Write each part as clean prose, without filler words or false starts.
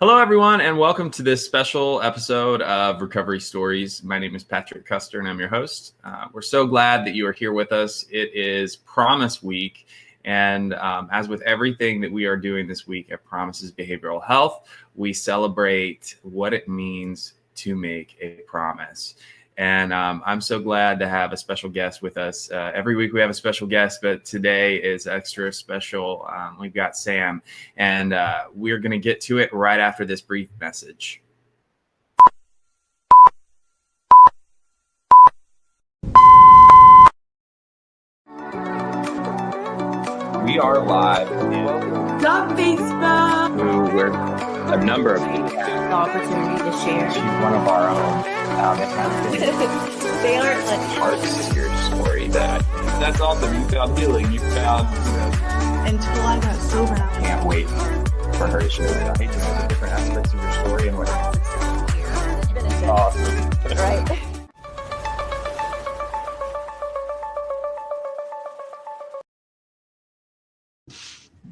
Hello, everyone, and welcome to this special episode of Recovery Stories. My name is Patrick Custer, and I'm your host. We're so glad that you are here with us. It is Promise Week, and as with everything that we are doing this week at Promises Behavioral Health, we celebrate what it means to make a promise. And I'm so glad to have a special guest with us. Every week we have a special guest, but today is extra special. We've got Sam, and we're going to get to it right after this brief message. We are live Stop Facebook. We're a number of people. The opportunity to share. She's one of our own. They aren't like Part of your story that's awesome. You found healing. You found, until I got sober. Can't wait for her to share that. I hate to know the different aspects of your story and what. Awesome. Right.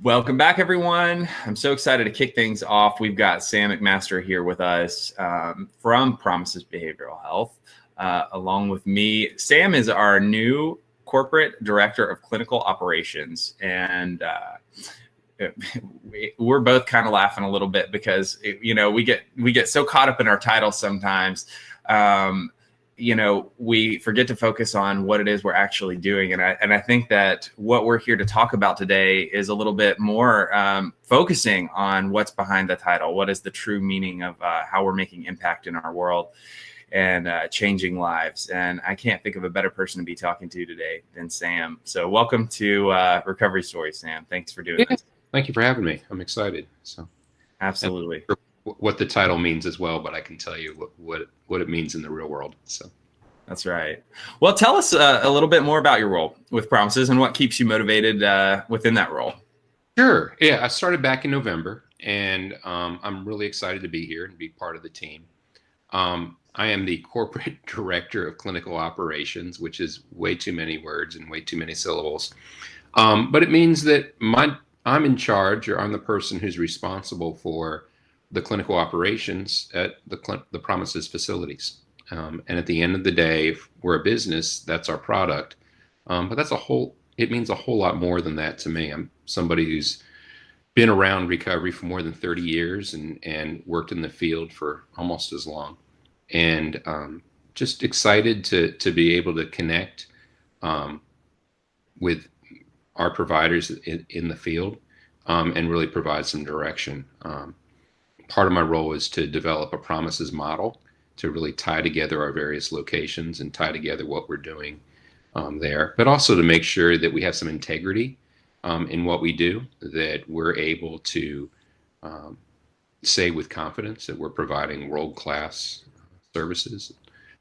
Welcome back, everyone. I'm so excited to kick things off. We've got Sam MacMaster here with us from Promises Behavioral Health, along with me. Sam is our new corporate director of clinical operations, and we're both kind of laughing a little bit because we get so caught up in our titles sometimes. We forget to focus on what it is we're actually doing. And I think that what we're here to talk about today is a little bit more focusing on what's behind the title. What is the true meaning of how we're making impact in our world and changing lives? And I can't think of a better person to be talking to today than Sam. So welcome to Recovery Stories, Sam. Thanks for doing this. Thank you for having me. I'm excited. So absolutely. What the title means as well, but I can tell you what it means in the real world. So that's right. Well, tell us a little bit more about your role with Promises and what keeps you motivated within that role. Sure. Yeah, I started back in November, and I'm really excited to be here and be part of the team. I am the corporate director of clinical operations, which is way too many words and way too many syllables. But it means that I'm in charge, or I'm the person who's responsible for the clinical operations at the Promises facilities. And at the end of the day, if we're a business, that's our product. But it means a whole lot more than that to me. I'm somebody who's been around recovery for more than 30 years and worked in the field for almost as long. And just excited to be able to connect with our providers in the field and really provide some direction. Part of my role is to develop a Promises model to really tie together our various locations and tie together what we're doing there, but also to make sure that we have some integrity in what we do, that we're able to say with confidence that we're providing world-class services.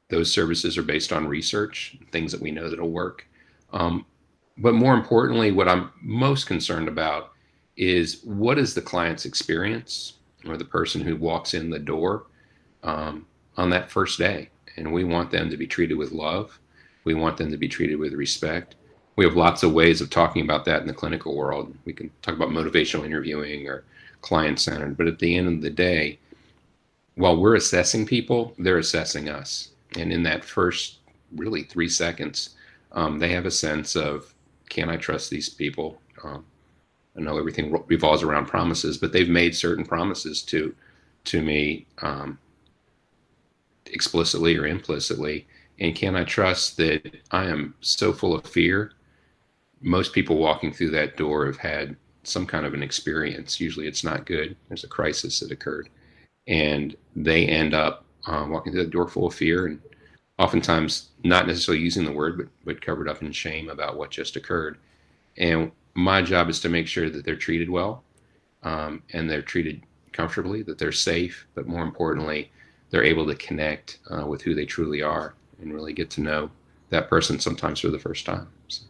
Those services are based on research, things that we know that'll work. But more importantly, what I'm most concerned about is what is the client's experience, or the person who walks in the door on that first day. And we want them to be treated with love. We want them to be treated with respect. We have lots of ways of talking about that in the clinical world. We can talk about motivational interviewing or client-centered, but at the end of the day, while we're assessing people, they're assessing us. And in that first really 3 seconds, they have a sense of, can I trust these people? I know everything revolves around promises, but they've made certain promises to me explicitly or implicitly. And can I trust that I am so full of fear? Most people walking through that door have had some kind of an experience. Usually it's not good. There's a crisis that occurred. And they end up walking through the door full of fear, and oftentimes not necessarily using the word, but covered up in shame about what just occurred. And my job is to make sure that they're treated well, and they're treated comfortably, that they're safe, but more importantly, they're able to connect with who they truly are and really get to know that person sometimes for the first time. So.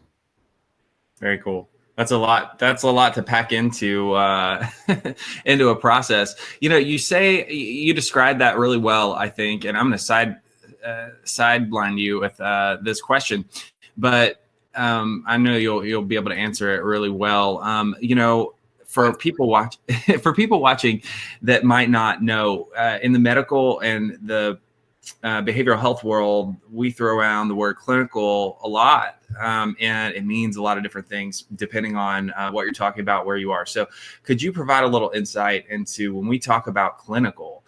Very cool. That's a lot. That's a lot to pack into into a process. You described that really well, I think, and I'm going to sideline you with this question, but I know you'll be able to answer it really well. for people for people watching that might not know, in the medical and the behavioral health world, we throw around the word clinical a lot, and it means a lot of different things depending on what you're talking about, where you are. So could you provide a little insight into, when we talk about clinical,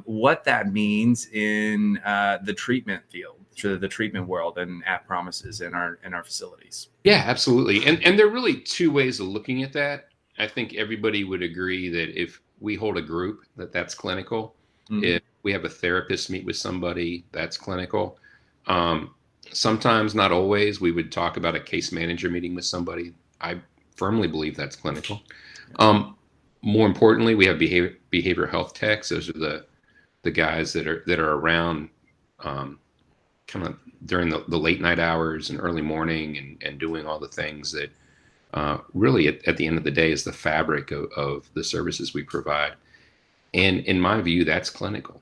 what that means in the treatment field, the treatment world, and at Promises in our facilities? Yeah, absolutely. And there are really two ways of looking at that. I think everybody would agree that if we hold a group, that's clinical. Mm-hmm. If we have a therapist meet with somebody, that's clinical. Sometimes, not always, we would talk about a case manager meeting with somebody. I firmly believe that's clinical. More importantly, we have behavioral health techs. Those are the guys that are around kind of during the late night hours and early morning, and doing all the things that really at the end of the day is the fabric of the services we provide. And in my view, that's clinical.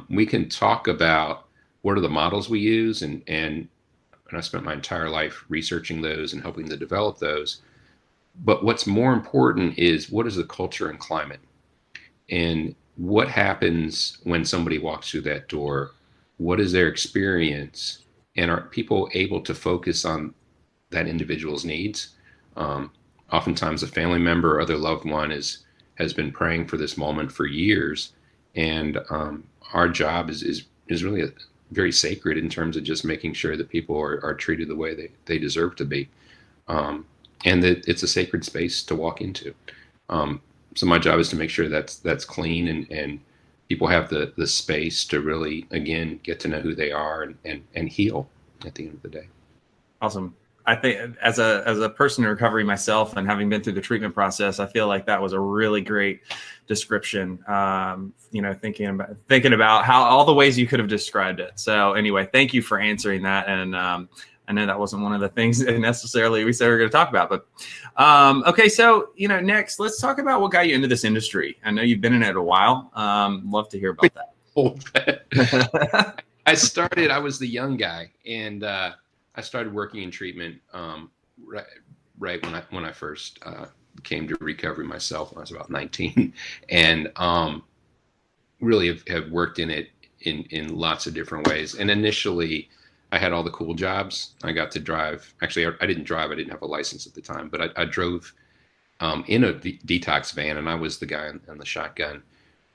We can talk about what are the models we use, and I spent my entire life researching those and helping to develop those. But what's more important is, what is the culture and climate? And what happens when somebody walks through that door? What is their experience? And are people able to focus on that individual's needs? Oftentimes a family member or other loved one has been praying for this moment for years. And our job is really very sacred in terms of just making sure that people are treated the way they deserve to be. And that it's a sacred space to walk into. So my job is to make sure that's clean, and people have the space to really, again, get to know who they are and heal at the end of the day. Awesome. I think as a person in recovery myself, and having been through the treatment process, I feel like that was a really great description. Thinking about how all the ways you could have described it. So anyway, thank you for answering that. And I know that wasn't one of the things that necessarily we said we were going to talk about, but okay. So, next, let's talk about what got you into this industry. I know you've been in it a while. Love to hear about that. I was the young guy, and I started working in treatment right when I first came to recovery myself, when I was about 19, and really have worked in it in lots of different ways. And initially, I had all the cool jobs. I got to drive. Actually, I didn't drive. I didn't have a license at the time, but I drove in a detox van, and I was the guy on the shotgun.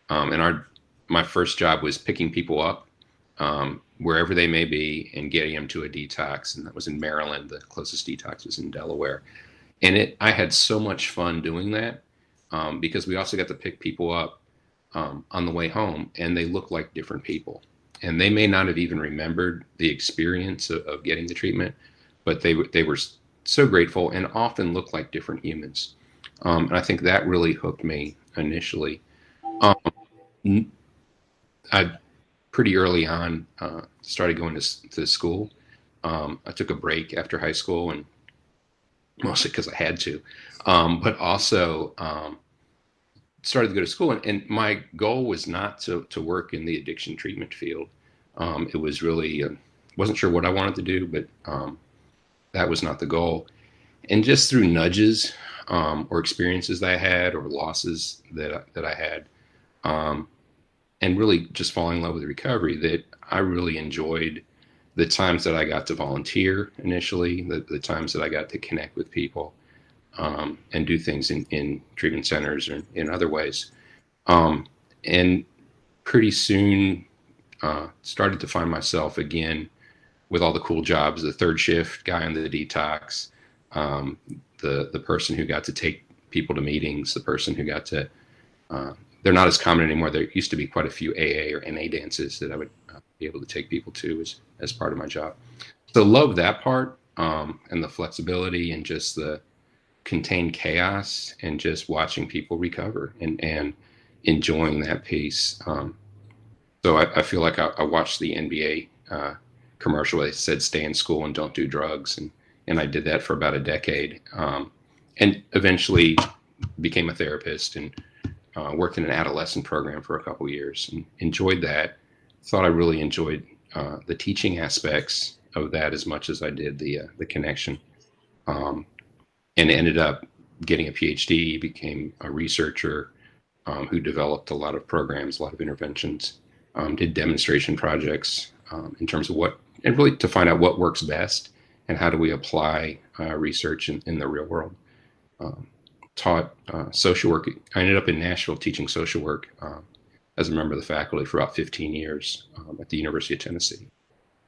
And my first job was picking people up wherever they may be and getting them to a detox. And that was in Maryland. The closest detox was in Delaware. And I had so much fun doing that because we also got to pick people up on the way home, and they look like different people. And they may not have even remembered the experience of getting the treatment, but they were so grateful and often looked like different humans. And I think that really hooked me initially. I pretty early on started going to school. I took a break after high school, and mostly because I had to, but also started to go to school. And my goal was not to work in the addiction treatment field. It was really, wasn't sure what I wanted to do, but that was not the goal. And just through nudges or experiences that I had, or losses that I had, and really just falling in love with recovery, that I really enjoyed the times that I got to volunteer initially, the times that I got to connect with people and do things in treatment centers or in other ways. And pretty soon started to find myself again with all the cool jobs, the third shift guy on the detox, the person who got to take people to meetings, the person who got to, they're not as common anymore. There used to be quite a few AA or NA dances that I would be able to take people to as part of my job. So love that part, and the flexibility and just the contained chaos and just watching people recover and enjoying that piece. So I feel like I watched the NBA commercial where they said, stay in school and don't do drugs. And I did that for about a decade, and eventually became a therapist and worked in an adolescent program for a couple of years and enjoyed that. Thought I really enjoyed the teaching aspects of that as much as I did the connection. And ended up getting a PhD, became a researcher who developed a lot of programs, a lot of interventions, did demonstration projects in terms of and really to find out what works best and how do we apply research in the real world. Taught social work. I ended up in Nashville teaching social work as a member of the faculty for about 15 years at the University of Tennessee.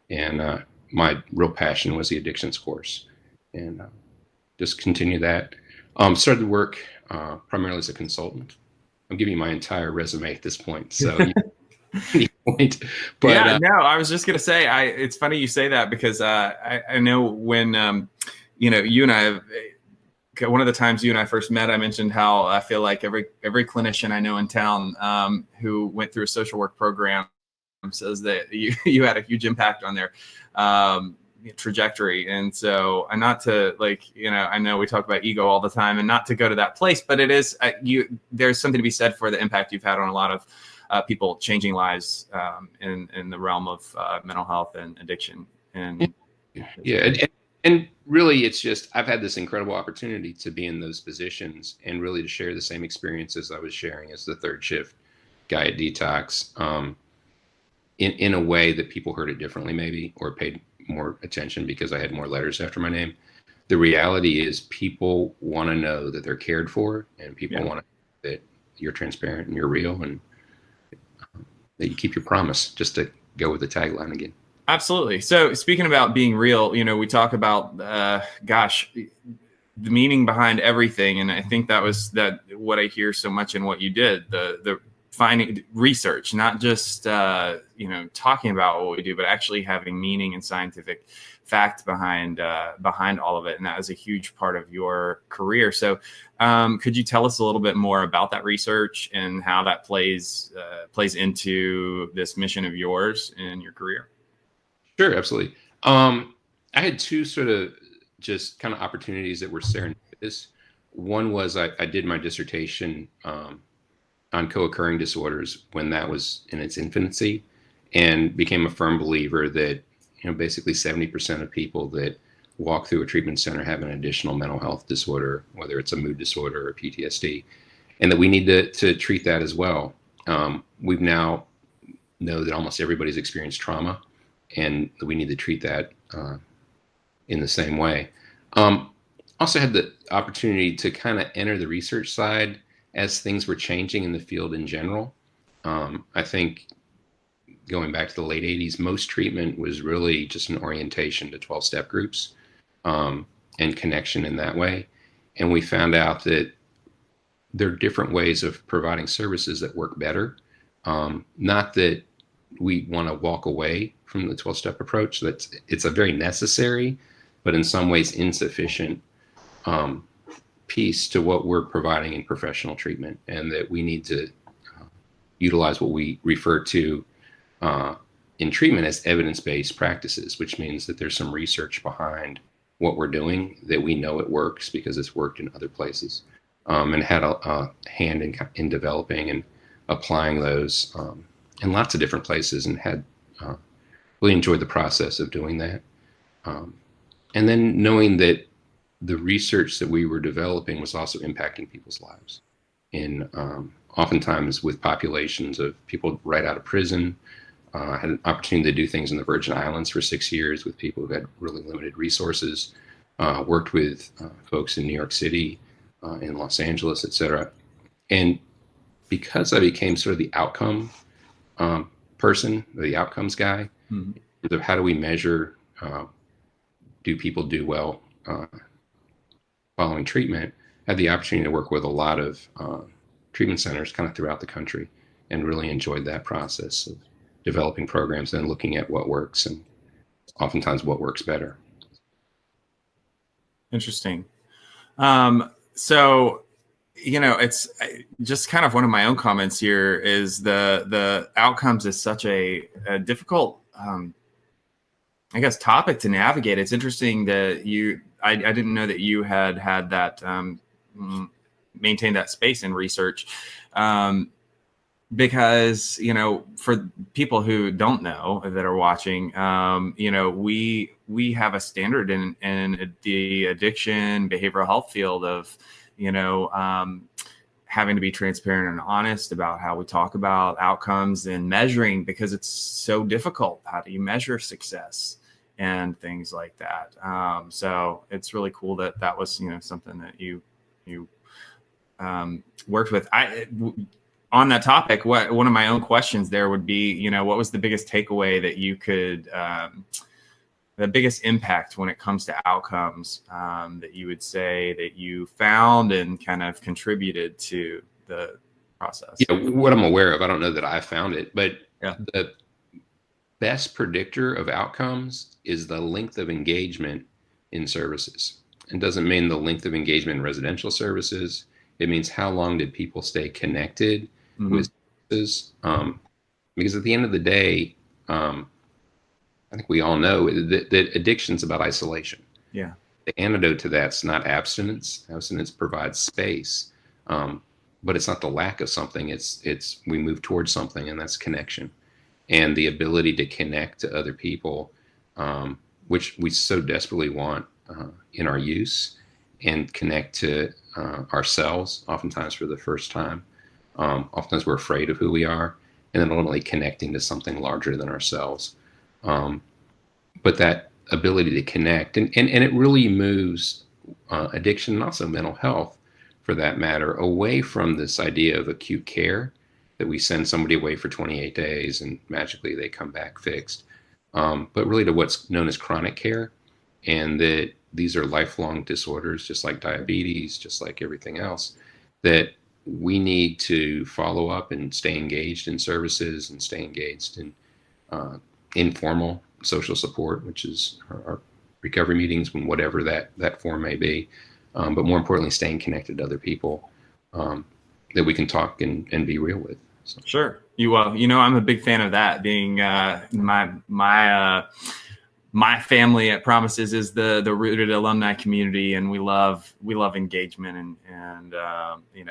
And my real passion was the addictions course, and just continue that. Started work primarily as a consultant. I'm giving you my entire resume at this point, so point. But yeah, no, I was just gonna say, it's funny you say that because I know when you and I, one of the times you and I first met, I mentioned how I feel like every clinician I know in town who went through a social work program says that you had a huge impact on their trajectory. And so, and not to I know we talk about ego all the time, and not to go to that place, but it is there's something to be said for the impact you've had on a lot of people, changing lives in the realm of mental health and addiction. And yeah, and really, it's just I've had this incredible opportunity to be in those positions and really to share the same experiences I was sharing as the third shift guy at Detox, in a way that people heard it differently, maybe, or paid more attention because I had more letters after my name. The reality is people want to know that they're cared for, and people want to know that you're transparent and you're real, and that you keep your promise, just to go with the tagline again. Absolutely. So speaking about being real, we talk about, the meaning behind everything. And I think that was what I hear so much in what you did, the finding research, not just, talking about what we do, but actually having meaning and scientific fact behind all of it. And that was a huge part of your career. So could you tell us a little bit more about that research and how that plays into this mission of yours in your career? Sure, absolutely. I had two sort of just kind of opportunities that were serendipitous. One was I did my dissertation on co-occurring disorders when that was in its infancy, and became a firm believer that basically 70% of people that walk through a treatment center have an additional mental health disorder, whether it's a mood disorder or PTSD, and that we need to treat that as well. We've now know that almost everybody's experienced trauma, and we need to treat that in the same way. Also had the opportunity to kind of enter the research side as things were changing in the field in general. I think going back to the late 80s, most treatment was really just an orientation to 12-step groups and connection in that way. And we found out that there are different ways of providing services that work better. Not that we want to walk away from the 12-step approach. It's a very necessary, but in some ways insufficient piece to what we're providing in professional treatment, and that we need to utilize what we refer to in treatment as evidence-based practices, which means that there's some research behind what we're doing, that we know it works because it's worked in other places, and had a hand in developing and applying those in lots of different places, and had really enjoyed the process of doing that. And then knowing that the research that we were developing was also impacting people's lives, in oftentimes with populations of people right out of prison. I had an opportunity to do things in the Virgin Islands for 6 years with people who had really limited resources, worked with folks in New York City, in Los Angeles, et cetera. And because I became sort of the outcome person, the outcomes guy, of how do we measure, do people do well following treatment, I had the opportunity to work with a lot of treatment centers kind of throughout the country, and really enjoyed that process of developing programs and looking at what works, and oftentimes what works better. Interesting. So, it's just kind of one of my own comments here is the outcomes is such a difficult, I guess, topic to navigate. It's interesting that I didn't know that you had that, maintained that space in research. Because, for people who don't know that are watching, we have a standard in the addiction behavioral health field of, having to be transparent and honest about how we talk about outcomes and measuring, because it's so difficult. How do you measure success and things like that? So it's really cool that was, something that you worked with. On that topic, one of my own questions there would be, what was the biggest takeaway that you could, the biggest impact when it comes to outcomes that you would say that you found and kind of contributed to the process? What I'm aware of, I don't know that I found it, but Yeah. The best predictor of outcomes is the length of engagement in services. It doesn't mean the length of engagement in residential services. It means how long did people stay connected with services? Because at the end of the day, I think we all know that addiction's about isolation. Yeah. The antidote to that's not abstinence. Abstinence provides space, but it's not the lack of something. It's we move towards something, and that's connection, and the ability to connect to other people, which we so desperately want in our use, and connect to ourselves. Oftentimes for the first time. Oftentimes we're afraid of who we are, and then ultimately connecting to something larger than ourselves. But that ability to connect, and it really moves addiction and also mental health, for that matter, away from this idea of acute care that we send somebody away for 28 days and magically they come back fixed, but really to what's known as chronic care, and that these are lifelong disorders, just like diabetes, just like everything else, that we need to follow up and stay engaged in services and stay engaged in informal social support, which is our recovery meetings, whatever that form may be, but more importantly, staying connected to other people that we can talk and be real with. So. Sure. I'm a big fan of that. Being my family at Promises is the rooted alumni community, and we love engagement and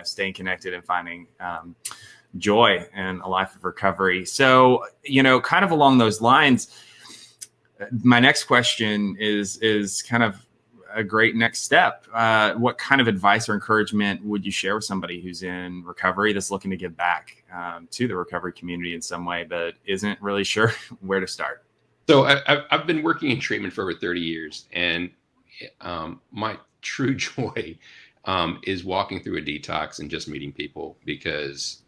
staying connected and finding joy and a life of recovery. So, kind of along those lines, my next question is kind of a great next step. What kind of advice or encouragement would you share with somebody who's in recovery that's looking to give back to the recovery community in some way, but isn't really sure where to start? So I've been working in treatment for over 30 years, and my true joy is walking through a detox and just meeting people, because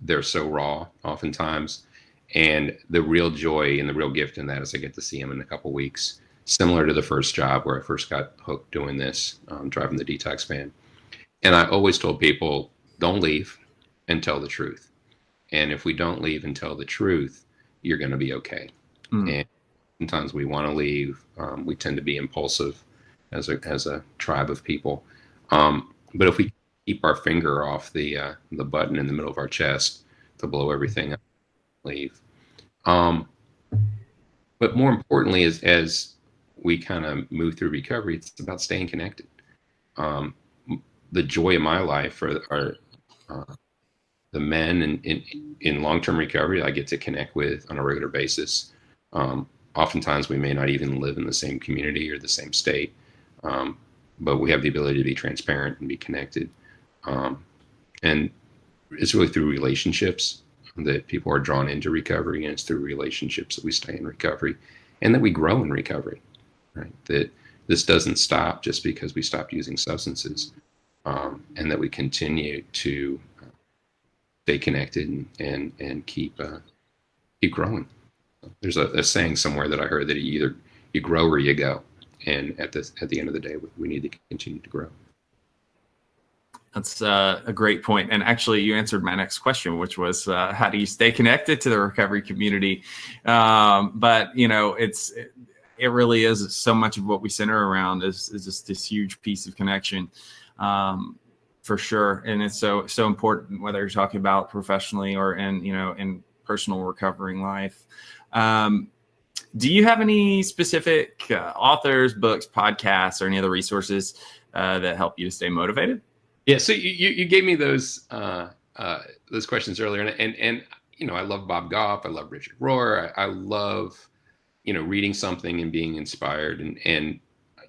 they're so raw oftentimes. And the real joy and the real gift in that is I get to see them in a couple of weeks, similar to the first job where I first got hooked doing this, driving the detox van. And I always told people, don't leave and tell the truth. And if we don't leave and tell the truth, you're going to be okay. And sometimes we want to leave. We tend to be impulsive as a tribe of people. But if we keep our finger off the button in the middle of our chest to blow everything up, leave. But more importantly, as we kind of move through recovery, it's about staying connected. The joy of my life are the men in long-term recovery I get to connect with on a regular basis. Oftentimes we may not even live in the same community or the same state, but we have the ability to be transparent and be connected. And it's really through relationships that people are drawn into recovery, and it's through relationships that we stay in recovery and that we grow in recovery, right? That this doesn't stop just because we stopped using substances, and that we continue to stay connected and keep growing. There's a saying somewhere that I heard that either you grow or you go, and at the end of the day, we need to continue to grow. That's a great point. And actually, you answered my next question, which was how do you stay connected to the recovery community? But it really is so much of what we center around is just this huge piece of connection, for sure. And it's so important, whether you're talking about professionally or in personal recovering life. Do you have any specific authors, books, podcasts, or any other resources that help you to stay motivated? Yeah, so you gave me those questions earlier, and I love Bob Goff, I love Richard Rohr, I love reading something and being inspired, and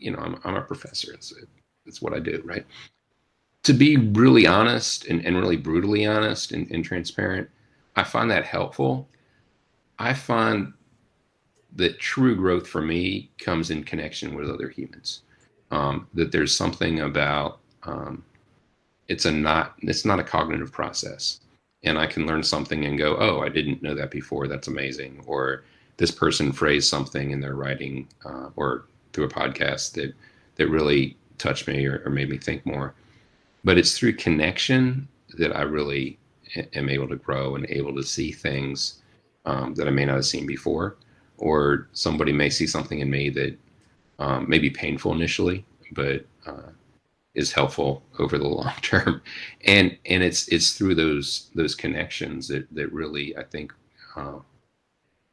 I'm a professor. It's what I do, right? To be really honest and really brutally honest and transparent, I find that helpful. I find that true growth for me comes in connection with other humans. That there's something about it's not a cognitive process, and I can learn something and go, oh, I didn't know that before. That's amazing. Or this person phrased something in their writing or through a podcast that really touched me or made me think more. But it's through connection that I really am able to grow and able to see things that I may not have seen before, or somebody may see something in me that may be painful initially, but is helpful over the long term. And it's through those connections that really I think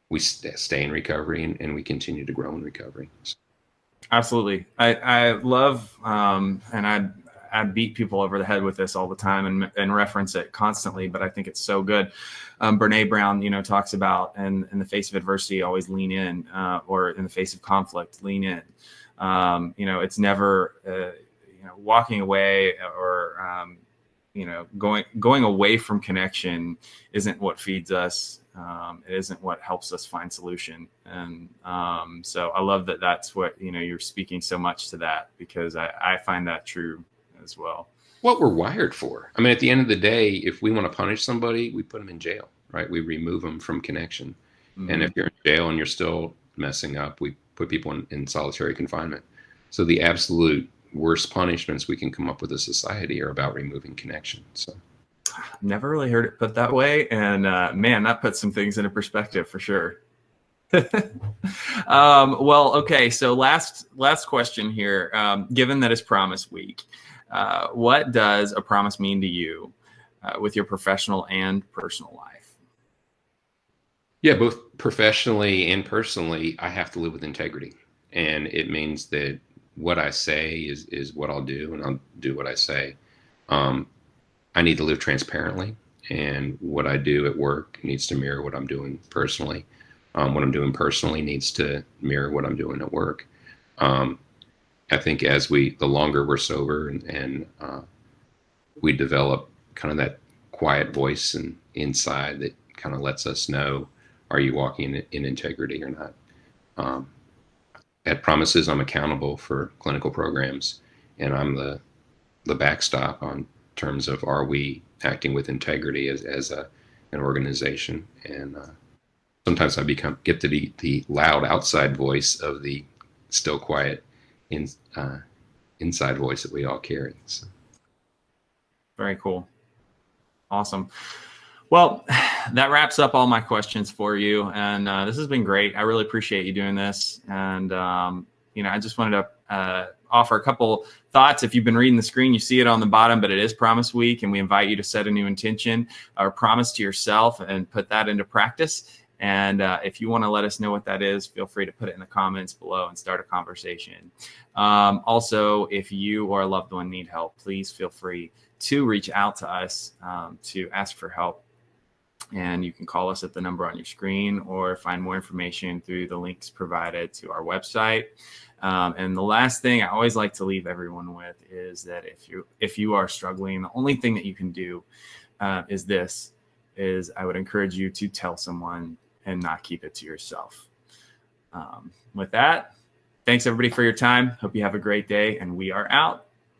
we stay in recovery and we continue to grow in recovery. Absolutely. I love and I beat people over the head with this all the time and reference it constantly, but I think it's so good. Brene Brown, talks about in the face of adversity, always lean in, or in the face of conflict, lean in. It's never, walking away or, going away from connection isn't what feeds us. It isn't what helps us find solution. And so I love that that's what, you're speaking so much to that, because I find that true as well. What we're wired for. I mean, at the end of the day, if we want to punish somebody, we put them in jail, right? We remove them from connection. Mm-hmm. And if you're in jail and you're still messing up, we put people in solitary confinement. So the absolute worst punishments we can come up with as society are about removing connection. So never really heard it put that way. And man, that puts some things into perspective for sure. Well, okay. So last question here. Given that it's Promise Week, what does a promise mean to you with your professional and personal life? Yeah, both professionally and personally, I have to live with integrity. And it means that what I say is what I'll do, and I'll do what I say. I need to live transparently, and what I do at work needs to mirror what I'm doing personally. What I'm doing personally needs to mirror what I'm doing at work. I think the longer we're sober and we develop kind of that quiet voice and inside that kind of lets us know, are you walking in integrity or not? At Promises, I'm accountable for clinical programs, and I'm the backstop on terms of, are we acting with integrity as an organization? And sometimes I get to be the loud outside voice of the still quiet inside voice that we all carry. So. Very cool. Awesome. Well, that wraps up all my questions for you. And this has been great. I really appreciate you doing this. And, I just wanted to offer a couple thoughts. If you've been reading the screen, you see it on the bottom, but it is Promise Week. And we invite you to set a new intention or promise to yourself and put that into practice. And if you want to let us know what that is, feel free to put it in the comments below and start a conversation. Also, if you or a loved one need help, please feel free to reach out to us to ask for help. And you can call us at the number on your screen or find more information through the links provided to our website. And the last thing I always like to leave everyone with is that if you are struggling, the only thing that you can do is I would encourage you to tell someone and not keep it to yourself. With that, thanks everybody for your time. Hope you have a great day, and we are out.